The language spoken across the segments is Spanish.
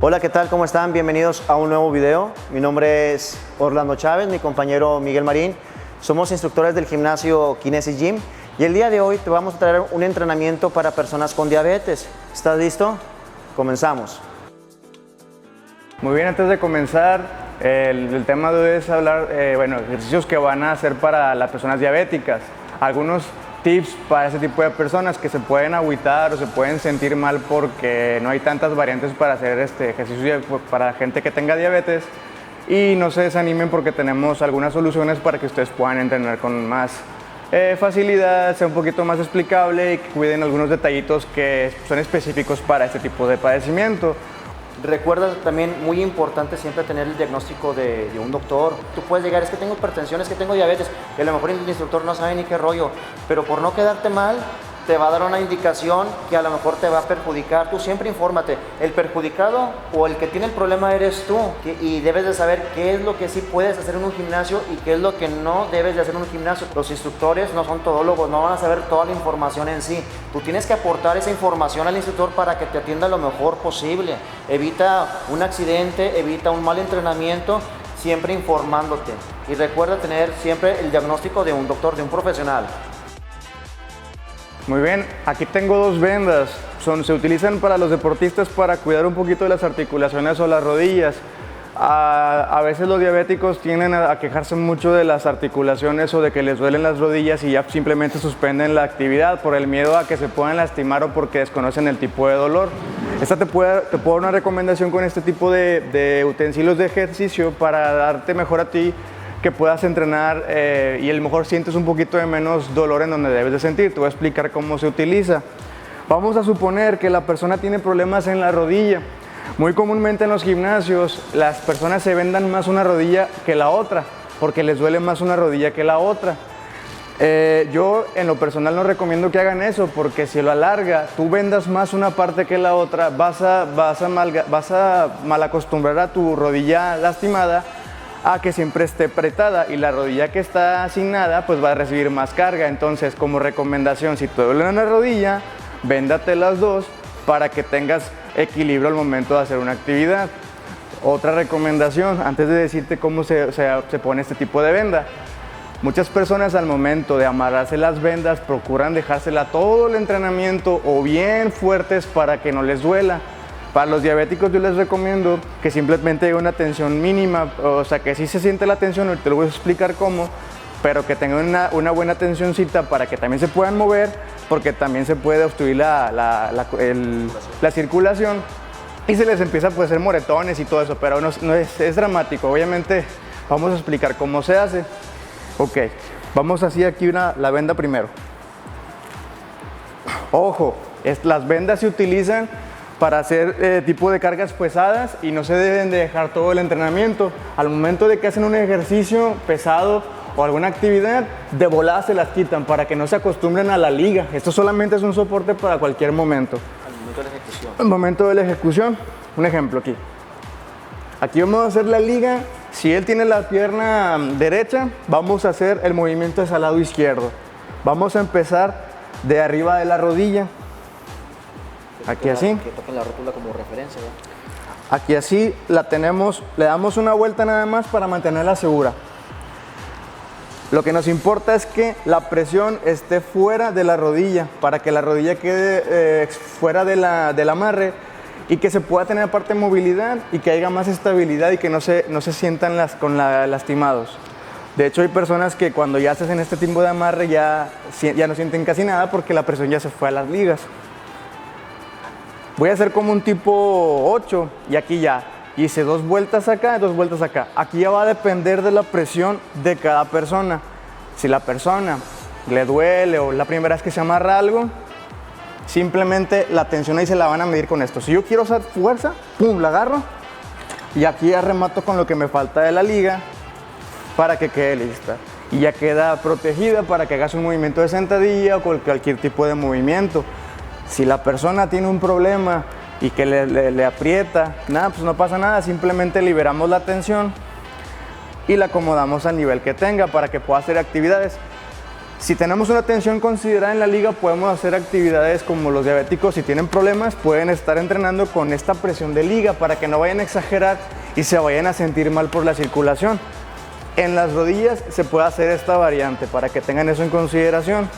Hola, ¿qué tal? ¿Cómo están? Bienvenidos a un nuevo video. Mi nombre es Orlando Chávez, mi compañero Miguel Marín. Somos instructores del gimnasio Kinesis Gym y el día de hoy te vamos a traer un entrenamiento para personas con diabetes. ¿Estás listo? Comenzamos. Muy bien, antes de comenzar, el tema de hoy es hablar, ejercicios que van a hacer para las personas diabéticas. Algunos tips para ese tipo de personas que se pueden agüitar o se pueden sentir mal porque no hay tantas variantes para hacer ejercicio para gente que tenga diabetes, y no se desanimen porque tenemos algunas soluciones para que ustedes puedan entrenar con más facilidad, sea un poquito más explicable y que cuiden algunos detallitos que son específicos para este tipo de padecimiento. Recuerda también, muy importante, siempre tener el diagnóstico de un doctor. Tú puedes llegar, es que tengo hipertensión, es que tengo diabetes, y a lo mejor el instructor no sabe ni qué rollo, pero por no quedarte mal, te va a dar una indicación que a lo mejor te va a perjudicar. Tú siempre infórmate. El perjudicado o el que tiene el problema eres tú, y debes de saber qué es lo que sí puedes hacer en un gimnasio y qué es lo que no debes de hacer en un gimnasio. Los instructores no son todólogos, no van a saber toda la información en sí. Tú tienes que aportar esa información al instructor para que te atienda lo mejor posible. Evita un accidente, evita un mal entrenamiento, siempre informándote. Y recuerda tener siempre el diagnóstico de un doctor, de un profesional. Muy bien, aquí tengo dos vendas. Se utilizan para los deportistas para cuidar un poquito de las articulaciones o las rodillas. A veces los diabéticos tienden a quejarse mucho de las articulaciones o de que les duelen las rodillas y ya simplemente suspenden la actividad por el miedo a que se puedan lastimar o porque desconocen el tipo de dolor. Te puedo dar una recomendación con este tipo de utensilios de ejercicio para darte mejor a ti, que puedas entrenar y a lo mejor sientes un poquito de menos dolor en donde debes de sentir. Te voy a explicar cómo se utiliza. Vamos a suponer que la persona tiene problemas en la rodilla. Muy comúnmente en los gimnasios las personas se vendan más una rodilla que la otra porque les duele más una rodilla que la otra. Yo en lo personal no recomiendo que hagan eso, porque si lo alarga, tú vendas más una parte que la otra, vas a malacostumbrar a tu rodilla lastimada a que siempre esté apretada, y la rodilla que está sin nada pues va a recibir más carga. Entonces, como recomendación, si te duele una rodilla, véndate las dos para que tengas equilibrio al momento de hacer una actividad. Otra recomendación, antes de decirte cómo se pone este tipo de venda: muchas personas al momento de amarrarse las vendas procuran dejársela todo el entrenamiento o bien fuertes para que no les duela. Para los diabéticos yo les recomiendo que simplemente haya una tensión mínima, o sea que sí se siente la tensión, ahorita te lo voy a explicar cómo, pero que tengan una buena tensioncita para que también se puedan mover, porque también se puede obstruir la circulación y se les empieza pues, a hacer moretones y todo eso, pero no es dramático. Obviamente vamos a explicar cómo se hace. Ok, vamos así aquí la venda primero. Ojo, las vendas se utilizan para hacer tipo de cargas pesadas y no se deben de dejar todo el entrenamiento. Al momento de que hacen un ejercicio pesado o alguna actividad, de volada se las quitan para que no se acostumbren a la liga. Esto solamente es un soporte para cualquier momento. Al momento de la ejecución. Al momento de la ejecución, un ejemplo aquí. Aquí vamos a hacer la liga. Si él tiene la pierna derecha, vamos a hacer el movimiento hacia el lado izquierdo. Vamos a empezar de arriba de la rodilla. Aquí así. Que toquen la rótula como referencia, ¿verdad? Aquí así la tenemos, le damos una vuelta nada más para mantenerla segura. Lo que nos importa es que la presión esté fuera de la rodilla, para que la rodilla quede fuera del amarre y que se pueda tener aparte movilidad y que haya más estabilidad y que no se sientan lastimados. De hecho, hay personas que cuando ya se hacen este tipo de amarre ya no sienten casi nada porque la presión ya se fue a las ligas. Voy a hacer como un tipo 8 y aquí ya hice 2 vueltas acá, 2 vueltas acá. Aquí ya va a depender de la presión de cada persona. Si la persona le duele o la primera vez que se amarra algo, simplemente la tensión ahí se la van a medir con esto. Si yo quiero hacer fuerza, pum, la agarro y aquí ya remato con lo que me falta de la liga para que quede lista. Y ya queda protegida para que hagas un movimiento de sentadilla o cualquier tipo de movimiento. Si la persona tiene un problema y que le aprieta, nada, pues no pasa nada, simplemente liberamos la tensión y la acomodamos al nivel que tenga para que pueda hacer actividades. Si tenemos una tensión considerada en la liga, podemos hacer actividades como los diabéticos, si tienen problemas, pueden estar entrenando con esta presión de liga para que no vayan a exagerar y se vayan a sentir mal por la circulación. En las rodillas se puede hacer esta variante para que tengan eso en consideración.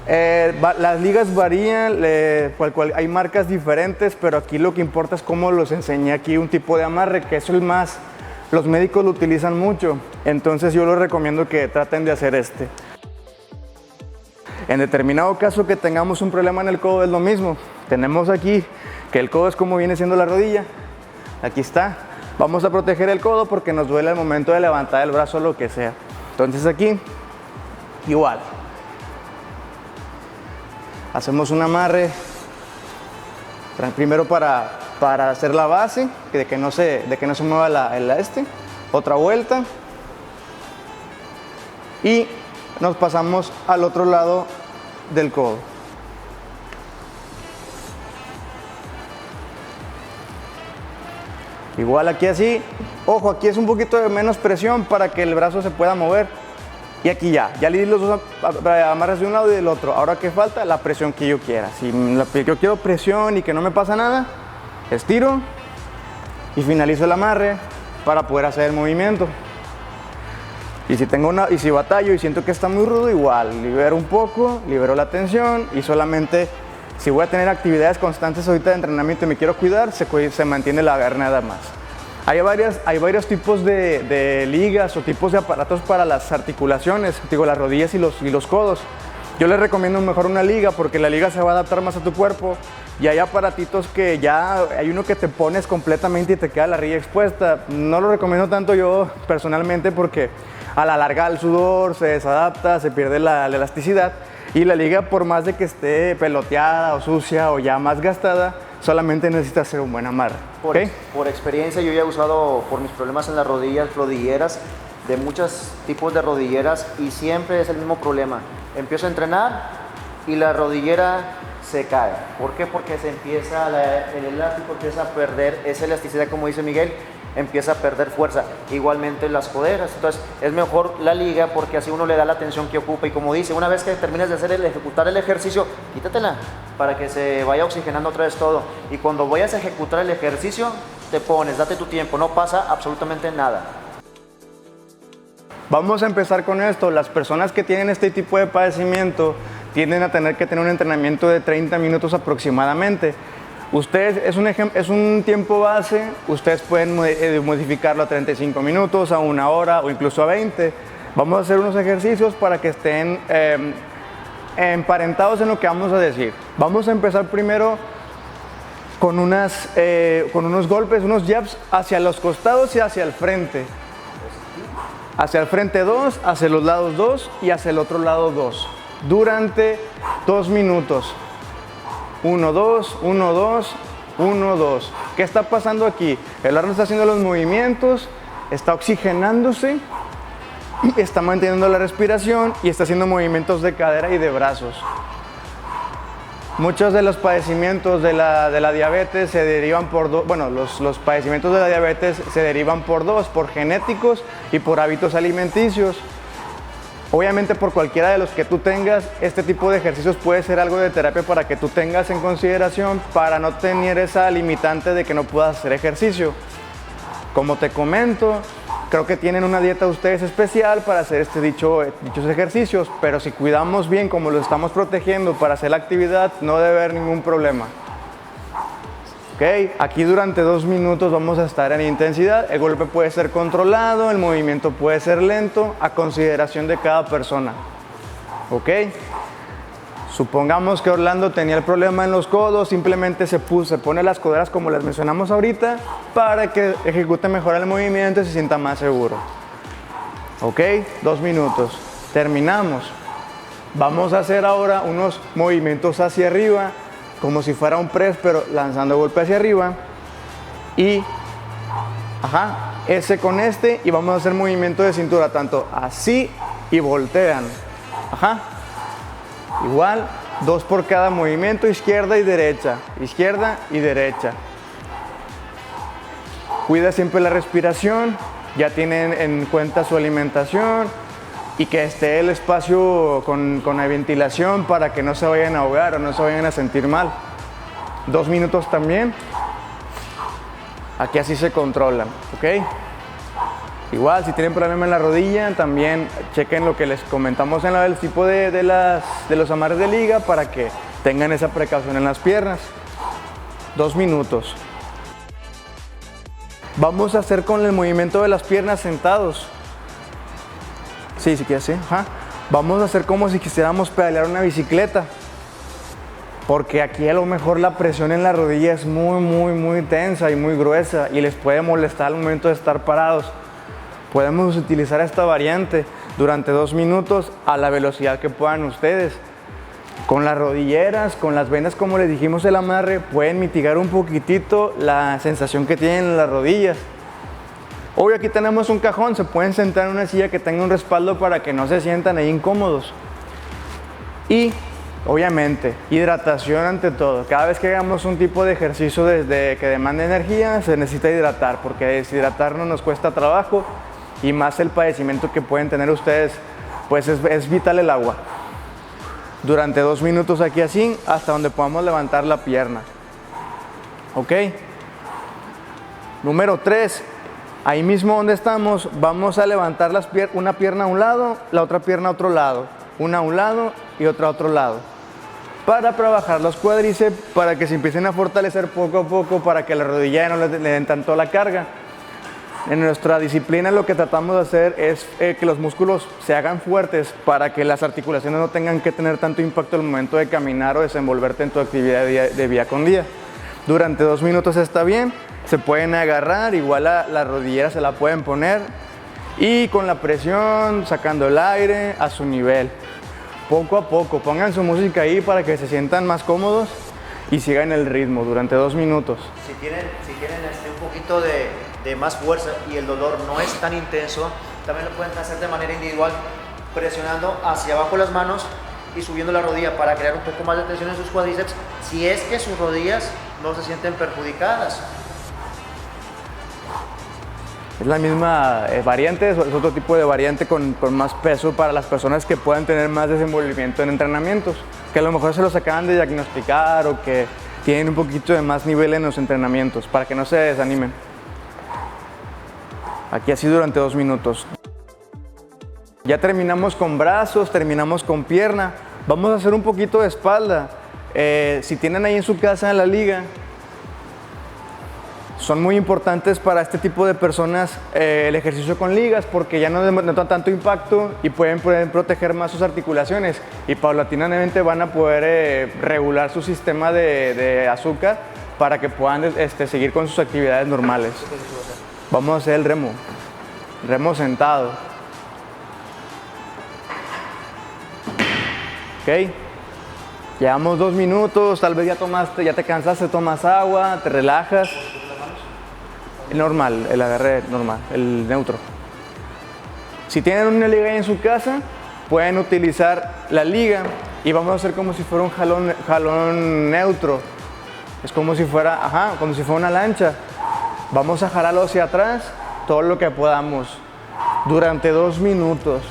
Las ligas varían, hay marcas diferentes, pero aquí lo que importa es cómo los enseñé aquí un tipo de amarre, que es el más, los médicos lo utilizan mucho, entonces yo les recomiendo que traten de hacer este. En determinado caso que tengamos un problema en el codo es lo mismo, tenemos aquí que el codo es como viene siendo la rodilla, aquí está. Vamos a proteger el codo porque nos duele al momento de levantar el brazo o lo que sea. Entonces aquí, igual. Hacemos un amarre, primero para hacer la base, de que no se mueva otra vuelta. Y nos pasamos al otro lado del codo. Igual aquí así, ojo, aquí es un poquito de menos presión para que el brazo se pueda mover. Y aquí ya le di los dos amarres de un lado y del otro. Ahora, ¿qué falta? La presión que yo quiera. Si yo quiero presión y que no me pasa nada, estiro y finalizo el amarre para poder hacer el movimiento. Y si batallo y siento que está muy rudo, igual, libero un poco, libero la tensión y solamente, si voy a tener actividades constantes ahorita de entrenamiento y me quiero cuidar, se mantiene la agarre nada más. Hay varios tipos de ligas o tipos de aparatos para las articulaciones, las rodillas y los codos. Yo les recomiendo mejor una liga porque la liga se va a adaptar más a tu cuerpo y hay aparatitos que ya hay uno que te pones completamente y te queda la rodilla expuesta. No lo recomiendo tanto yo personalmente porque a la larga el sudor se desadapta, se pierde la elasticidad y la liga, por más de que esté peloteada o sucia o ya más gastada, solamente necesita hacer un buen amarre. Por experiencia, yo ya he usado por mis problemas en las rodillas, rodilleras, de muchos tipos de rodilleras y siempre es el mismo problema. Empiezo a entrenar y la rodillera se cae. ¿Por qué? Porque el elástico empieza a perder esa elasticidad, como dice Miguel, empieza a perder fuerza. Igualmente las coderas. Entonces es mejor la liga porque así uno le da la tensión que ocupa y como dice, una vez que termines de ejecutar el ejercicio, quítatela para que se vaya oxigenando otra vez todo. Y cuando vayas a ejecutar el ejercicio, te pones, date tu tiempo, no pasa absolutamente nada. Vamos a empezar con esto. Las personas que tienen este tipo de padecimiento tienden a tener que tener un entrenamiento de 30 minutos aproximadamente. Ustedes, es un tiempo base, ustedes pueden modificarlo a 35 minutos, a 1 hora o incluso a 20. Vamos a hacer unos ejercicios para que estén emparentados en lo que vamos a decir. Vamos a empezar primero con unos golpes, unos jabs hacia los costados y hacia el frente. Hacia el frente 2, hacia los lados 2 y hacia el otro lado 2. Durante 2 minutos. 1, 2, 1, 2, 1, 2. ¿Qué está pasando aquí? El órgano está haciendo los movimientos, está oxigenándose, está manteniendo la respiración y está haciendo movimientos de cadera y de brazos. Muchos de los padecimientos de la diabetes se derivan por los padecimientos de la diabetes se derivan por genéticos y por hábitos alimenticios. Obviamente por cualquiera de los que tú tengas, este tipo de ejercicios puede ser algo de terapia para que tú tengas en consideración para no tener esa limitante de que no puedas hacer ejercicio. Como te comento, creo que tienen una dieta ustedes especial para hacer dichos ejercicios, pero si cuidamos bien como los estamos protegiendo para hacer la actividad, no debe haber ningún problema. Aquí durante 2 minutos vamos a estar en intensidad, el golpe puede ser controlado, el movimiento puede ser lento, a consideración de cada persona. Supongamos que Orlando tenía el problema en los codos, simplemente se pone las coderas como las mencionamos ahorita para que ejecute mejor el movimiento y se sienta más seguro. 2 minutos, terminamos. Vamos a hacer ahora unos movimientos hacia arriba, como si fuera un press, pero lanzando golpe hacia arriba. Y, ese con este, y vamos a hacer movimiento de cintura, tanto así y voltean. Igual, 2 por cada movimiento, izquierda y derecha, izquierda y derecha. Cuida siempre la respiración, ya tienen en cuenta su alimentación. y que esté el espacio con la ventilación para que no se vayan a ahogar o no se vayan a sentir mal. 2 minutos también. Aquí así se controlan, ¿ok? Igual, si tienen problema en la rodilla, también chequen lo que les comentamos en el tipo de los amarres de liga para que tengan esa precaución en las piernas. 2 minutos. Vamos a hacer con el movimiento de las piernas sentados. Sí, si quieres, sí. Ajá. Vamos a hacer como si quisiéramos pedalear una bicicleta. Porque aquí a lo mejor la presión en la rodilla es muy tensa y muy gruesa y les puede molestar al momento de estar parados. Podemos utilizar esta variante durante 2 minutos a la velocidad que puedan ustedes. Con las rodilleras, con las vendas, como les dijimos, el amarre, pueden mitigar un poquitito la sensación que tienen en las rodillas. Obvio, aquí tenemos un cajón, se pueden sentar en una silla que tenga un respaldo para que no se sientan ahí incómodos. Y obviamente, hidratación ante todo. Cada vez que hagamos un tipo de ejercicio que demande energía, se necesita hidratar, porque deshidratarnos nos cuesta trabajo y más el padecimiento que pueden tener ustedes, pues es vital el agua. Durante 2 minutos aquí así, hasta donde podamos levantar la pierna. ¿Ok? Número 3, ahí mismo donde estamos, vamos a levantar una pierna a un lado, la otra pierna a otro lado. Una a un lado y otra a otro lado. Para trabajar los cuádriceps, para que se empiecen a fortalecer poco a poco, para que la rodilla no le den tanto la carga. En nuestra disciplina lo que tratamos de hacer es que los músculos se hagan fuertes para que las articulaciones no tengan que tener tanto impacto al momento de caminar o desenvolverte en tu actividad de día con día. Durante 2 minutos está bien, se pueden agarrar, igual la rodillera se la pueden poner y con la presión sacando el aire a su nivel. Poco a poco, pongan su música ahí para que se sientan más cómodos y sigan el ritmo durante 2 minutos. Si quieren un poquito de más fuerza y el dolor no es tan intenso, también lo pueden hacer de manera individual, presionando hacia abajo las manos y subiendo la rodilla para crear un poco más de tensión en sus cuádriceps, si es que sus rodillas no se sienten perjudicadas. Es la misma variante, es otro tipo de variante con más peso para las personas que puedan tener más desenvolvimiento en entrenamientos, que a lo mejor se los acaban de diagnosticar o que tienen un poquito de más nivel en los entrenamientos, para que no se desanimen. Aquí así durante 2 minutos. Ya terminamos con brazos, terminamos con pierna. Vamos a hacer un poquito de espalda. Si tienen ahí en su casa la liga, son muy importantes para este tipo de personas el ejercicio con ligas porque ya no dan tanto impacto y pueden proteger más sus articulaciones y paulatinamente van a poder regular su sistema de azúcar para que puedan seguir con sus actividades normales. Vamos a hacer el remo sentado. Ok, llevamos 2 minutos, tal vez ya te cansaste, tomas agua, te relajas. El normal, el agarre normal, el neutro. Si tienen una liga ahí en su casa, pueden utilizar la liga y vamos a hacer como si fuera un jalón neutro. Es como si fuera, como si fuera una lancha. Vamos a jalarlo hacia atrás todo lo que podamos durante 2 minutos.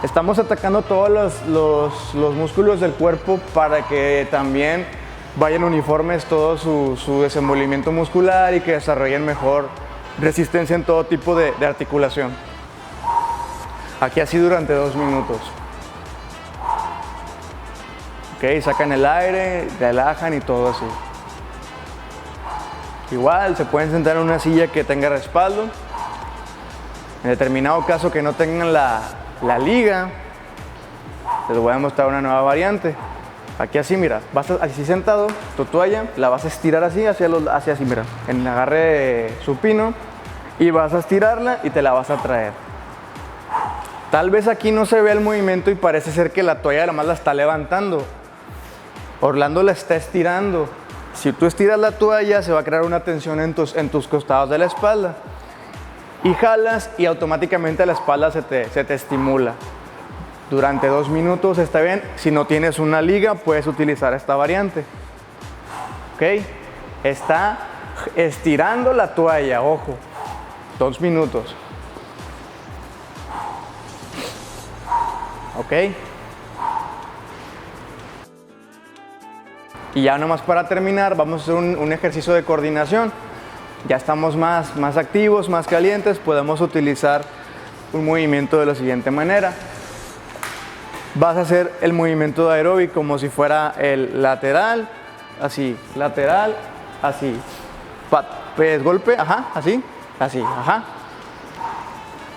Estamos atacando todos los músculos del cuerpo para que también vayan uniformes todo su desenvolvimiento muscular y que desarrollen mejor resistencia en todo tipo de articulación. Aquí así durante 2 minutos. Ok, sacan el aire, relajan y todo así. Igual se pueden sentar en una silla que tenga respaldo. En determinado caso que no tengan la liga, les voy a mostrar una nueva variante. Aquí así, mira, vas así sentado, tu toalla, la vas a estirar así, hacia así, mira, en el agarre supino, y vas a estirarla y te la vas a traer. Tal vez aquí no se ve el movimiento y parece ser que la toalla además la está levantando. Orlando la está estirando. Si tú estiras la toalla, se va a crear una tensión en tus costados de la espalda. Y jalas y automáticamente la espalda se te estimula. Durante 2 minutos está bien. Si no tienes una liga, puedes utilizar esta variante. ¿Ok? Está estirando la toalla, ojo. 2 minutos. ¿ok? Y ya nomás para terminar, vamos a hacer un ejercicio de coordinación. Ya estamos más activos, más calientes, podemos utilizar un movimiento de la siguiente manera. Vas a hacer el movimiento de aeróbic como si fuera el lateral, así, lateral, así. Pues golpe, ajá, así, así, ajá.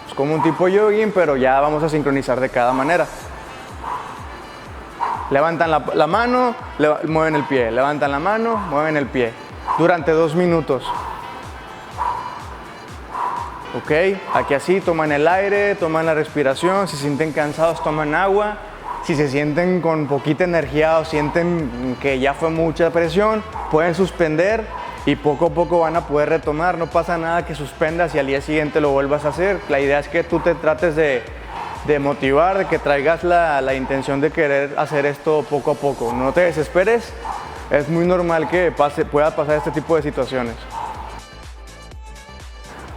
Es como un tipo jogging, pero ya vamos a sincronizar de cada manera. Levantan la mano, mueven el pie, levantan la mano, mueven el pie. Durante 2 minutos. Ok, aquí así, toman el aire, toman la respiración, si se sienten cansados toman agua, si se sienten con poquita energía o sienten que ya fue mucha presión, pueden suspender y poco a poco van a poder retomar, no pasa nada que suspendas y al día siguiente lo vuelvas a hacer. La idea es que tú te trates de motivar, de que traigas la intención de querer hacer esto poco a poco, no te desesperes, es muy normal que pueda pasar este tipo de situaciones.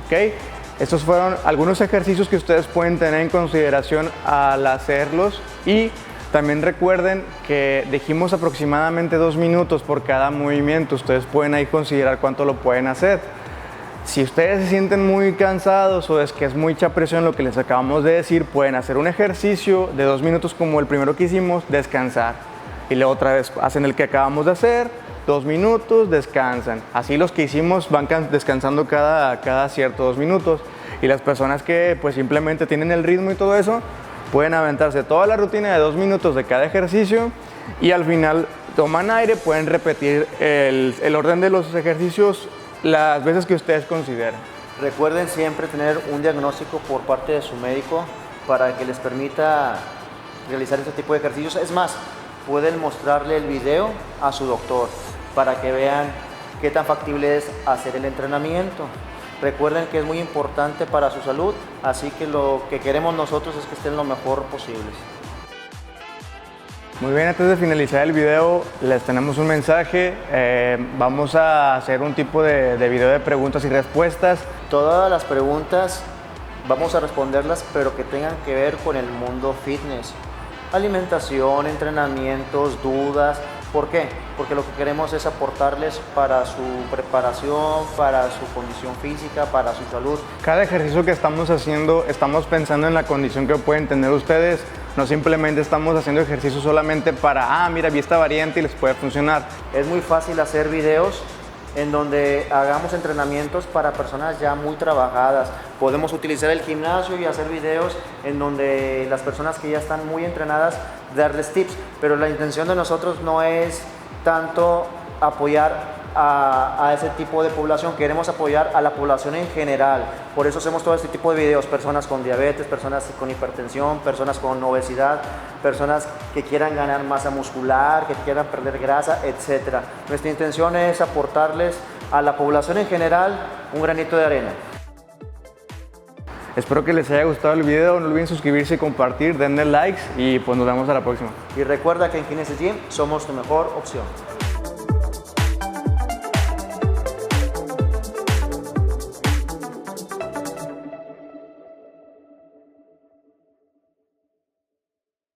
Ok. Estos fueron algunos ejercicios que ustedes pueden tener en consideración al hacerlos y también recuerden que dijimos aproximadamente 2 minutos por cada movimiento. Ustedes pueden ahí considerar cuánto lo pueden hacer. Si ustedes se sienten muy cansados o es que es mucha presión lo que les acabamos de decir, pueden hacer un ejercicio de 2 minutos como el primero que hicimos, descansar. Y luego otra vez hacen el que acabamos de hacer. 2 minutos, descansan. Así los que hicimos van descansando cada ciertos 2 minutos. Y las personas que pues simplemente tienen el ritmo y todo eso, pueden aventarse toda la rutina de 2 minutos de cada ejercicio y al final toman aire, pueden repetir el orden de los ejercicios las veces que ustedes consideren. Recuerden siempre tener un diagnóstico por parte de su médico para que les permita realizar este tipo de ejercicios. Es más, pueden mostrarle el video a su doctor para que vean qué tan factible es hacer el entrenamiento. Recuerden que es muy importante para su salud, así que lo que queremos nosotros es que estén lo mejor posibles. Muy bien, antes de finalizar el video les tenemos un mensaje. Vamos a hacer un tipo de video de preguntas y respuestas. Todas las preguntas vamos a responderlas, pero que tengan que ver con el mundo fitness. Alimentación, entrenamientos, dudas. ¿Por qué? Porque lo que queremos es aportarles para su preparación, para su condición física, para su salud. Cada ejercicio que estamos haciendo, estamos pensando en la condición que pueden tener ustedes. No simplemente estamos haciendo ejercicio solamente para, mira, vi esta variante y les puede funcionar. Es muy fácil hacer videos en donde hagamos entrenamientos para personas ya muy trabajadas. Podemos utilizar el gimnasio y hacer videos en donde las personas que ya están muy entrenadas, darles tips, pero la intención de nosotros no es tanto apoyar a ese tipo de población, queremos apoyar a la población en general. Por eso hacemos todo este tipo de videos, personas con diabetes, personas con hipertensión, personas con obesidad, personas que quieran ganar masa muscular, que quieran perder grasa, etc. Nuestra intención es aportarles a la población en general un granito de arena. Espero que les haya gustado el video, no olviden suscribirse y compartir, denle likes y pues nos vemos a la próxima. Y recuerda que en Kinesis Gym somos tu mejor opción.